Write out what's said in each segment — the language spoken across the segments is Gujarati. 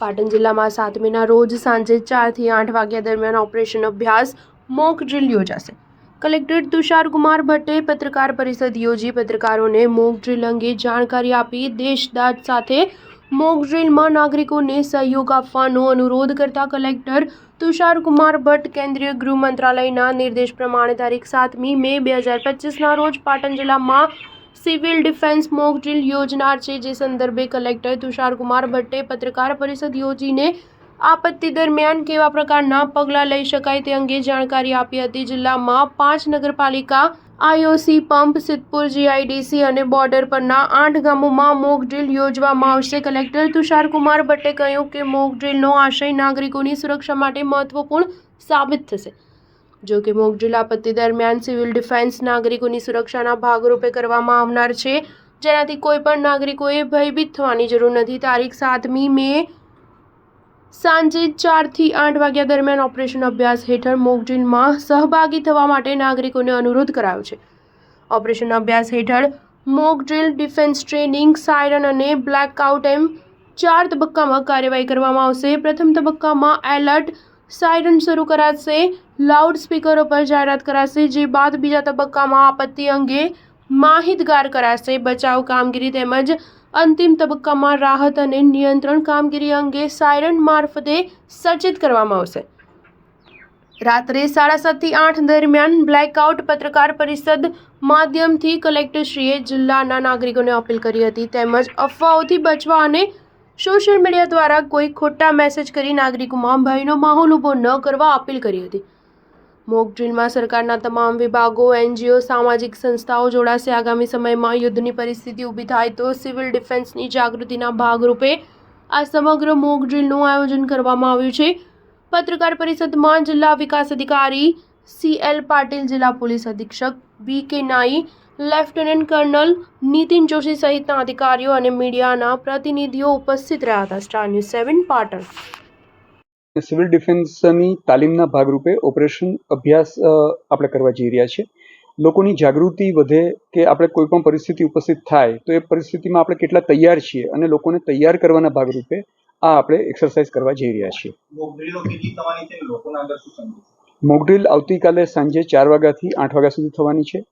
પાટણ જિલ્લામાં 7 મેના રોજ સાંજે 4 થી 8 વાગ્યા દરમિયાન ઓપરેશન અભ્યાસ મોક ડ્રીલ યોજાશે। કલેક્ટર તુષારકુમાર ભટ્ટે પત્રકાર પરિષદ યોજી પત્રકારોને મોક ડ્રીલ અંગે જાણકારી આપી દેશદાઝ સાથે મોક ડ્રીલમાં નાગરિકોને સહયોગ આપવાનો અનુરોધ કરતા કલેક્ટર તુષારકુમાર ભટ્ટ કેન્દ્રીય ગૃહ મંત્રાલયના નિર્દેશ પ્રમાણે તારીખ 7મી મે 2025ના રોજ પાટણ જિલ્લામાં સિવિલ ડિફેન્સ મોક ડ્રીલ યોજનાર છે। જે સંદર્ભે કલેક્ટર તુષારકુમાર ભટ્ટે પત્રકાર પરિષદ યોજીને આપત્તિ દરમિયાન કેવા પ્રકારના પગલાં લઈ શકાય તે અંગે જાણકારી આપી હતી। જિલ્લામાં 5 નગરપાલિકા, આઈઓસી, પંપ, સિદ્ધપુર જીઆઈડીસી અને બોર્ડર પરના 8 ગામોમાં મોક ડ્રીલ યોજવામાં આવશે। કલેક્ટર તુષારકુમાર ભટ્ટે કહ્યું કે મોક ડ્રીલનો આશય નાગરિકોની સુરક્ષા માટે મહત્વપૂર્ણ સાબિત થશે। જો કે મોક ડ્રીલ આપત્તિ દરમિયાન સિવિલ ડિફેન્સ નાગરિકોની સુરક્ષાના ભાગરૂપે કરવામાં આવનાર છે, જેનાથી કોઈ પણ નાગરિકોએ ભયભીત થવાની જરૂર નથી। તારીખ 7મી મે સાંજે 4 થી 8 વાગ્યા દરમિયાન ઓપરેશન અભ્યાસ હેઠળ મોક ડ્રીલમાં સહભાગી થવા માટે નાગરિકોને અનુરોધ કરાયો છે। ઓપરેશન અભ્યાસ હેઠળ mock drill, defence training, siren અને બ્લેકઆઉટ એમ 4 તબક્કામાં કાર્યવાહી કરવામાં આવશે। પ્રથમ તબક્કામાં એલર્ટ સાયરન શરૂ કરાશે, લાઉડ સ્પીકરો પર જાહેરાત કરાશે, જે બાદ બીજા તબક્કામાં આપત્તિ અંગે માહિતગાર કરાશે। બચાવ કામગીરી તેમજ અંતિમ તબક્કામાં રાહત અને નિયંત્રણ કામગીરી અંગે સાયરન મારફતે સચેત કરવામાં આવશે। રાત્રે 7:30 થી 8 દરમિયાન બ્લેકઆઉટ પત્રકાર પરિષદ માધ્યમથી કલેક્ટરશ્રીએ જિલ્લાના નાગરિકોને અપીલ કરી હતી, તેમજ અફવાઓથી બચવા અને સોશિયલ મીડિયા દ્વારા કોઈ ખોટા મેસેજ કરી નાગરિકોમાં ભયનો માહોલ ઊભો ન કરવા અપીલ કરી હતી। મોક ડ્રીલમાં સરકારના તમામ વિભાગો, એનજીઓ, સામાજિક સંસ્થાઓ જોડાશે। આગામી સમયમાં યુદ્ધની પરિસ્થિતિ ઊભી થાય તો સિવિલ ડિફેન્સની જાગૃતિના ભાગરૂપે આ સમગ્ર મોક ડ્રીલનું આયોજન કરવામાં આવ્યું છે। પત્રકાર પરિષદમાં જિલ્લા વિકાસ અધિકારી CL પાટીલ, જિલ્લા પોલીસ અધિક્ષક BK નાઈ, લેફ્ટનન્ટ કર્નલ નીતિન જોશી સહિતના અધિકારીઓ અને મીડિયાના પ્રતિનિધિઓ ઉપસ્થિત રહ્યા હતા। Star news 7 Patan. સિવિલ ડિફેન્સની તાલીમના ભાગરૂપે ઓપરેશન અભ્યાસ આપણે કરવા જઈ રહ્યા છીએ। લોકોની જાગૃતિ વધે કે આપણે કોઈ પણ પરિસ્થિતિ ઉપસ્થિત થાય તો એ પરિસ્થિતિમાં આપણે કેટલા તૈયાર છીએ અને લોકોને તૈયાર કરવાના ભાગરૂપે આ આપણે એક્સરસાઇઝ કરવા જઈ રહ્યા છીએ। મોક ડ્રીલ આવતીકાલે સાંજે 4 વાગ્યાથી 8 વાગ્યા સુધી થવાની છે।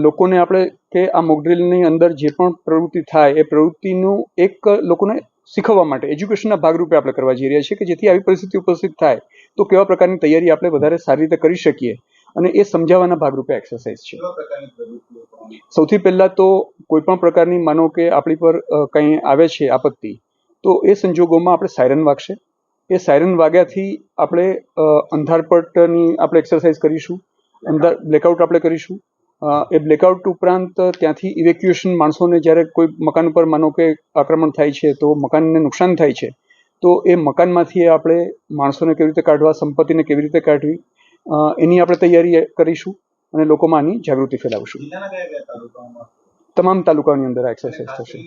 લોકોને આપણે કે આ મોક ડ્રીલની અંદર જે પણ પ્રવૃત્તિ થાય એ પ્રવૃત્તિનું એક લોકોને શીખવવા માટે એજ્યુકેશનના ભાગરૂપે આપણે કરવા જઈ રહ્યા છીએ કે જેથી આવી પરિસ્થિતિ ઉપસ્થિત થાય તો કેવા પ્રકારની તૈયારી આપણે વધારે સારી રીતે કરી શકીએ અને એ સમજાવવાના ભાગરૂપે એક્સરસાઇઝ છે। સૌથી પહેલાં તો કોઈ પણ પ્રકારની માનો કે આપણી પર કંઈ આવે છે આપત્તિ, તો એ સંજોગોમાં આપણે સાયરન વાગશે। એ સાયરન વાગ્યાથી આપણે અંધારપટની આપણે એક્સરસાઇઝ કરીશું, બ્લેકઆઉટ આપણે કરીશું। એ બ્લેકઆઉટ ઉપરાંત ત્યાંથી ઇવેક્યુએશન, માણસોને જ્યારે કોઈ મકાન ઉપર માનો કે આક્રમણ થાય છે તો મકાનને નુકસાન થાય છે તો એ મકાનમાંથી આપણે માણસોને કેવી રીતે કાઢવા, સંપત્તિને કેવી રીતે કાઢવી, એની આપણે તૈયારી કરીશું અને લોકોમાં આની જાગૃતિ ફેલાવશું। તમામ તાલુકાઓની અંદર આ એક્સરસાઇઝ થશે।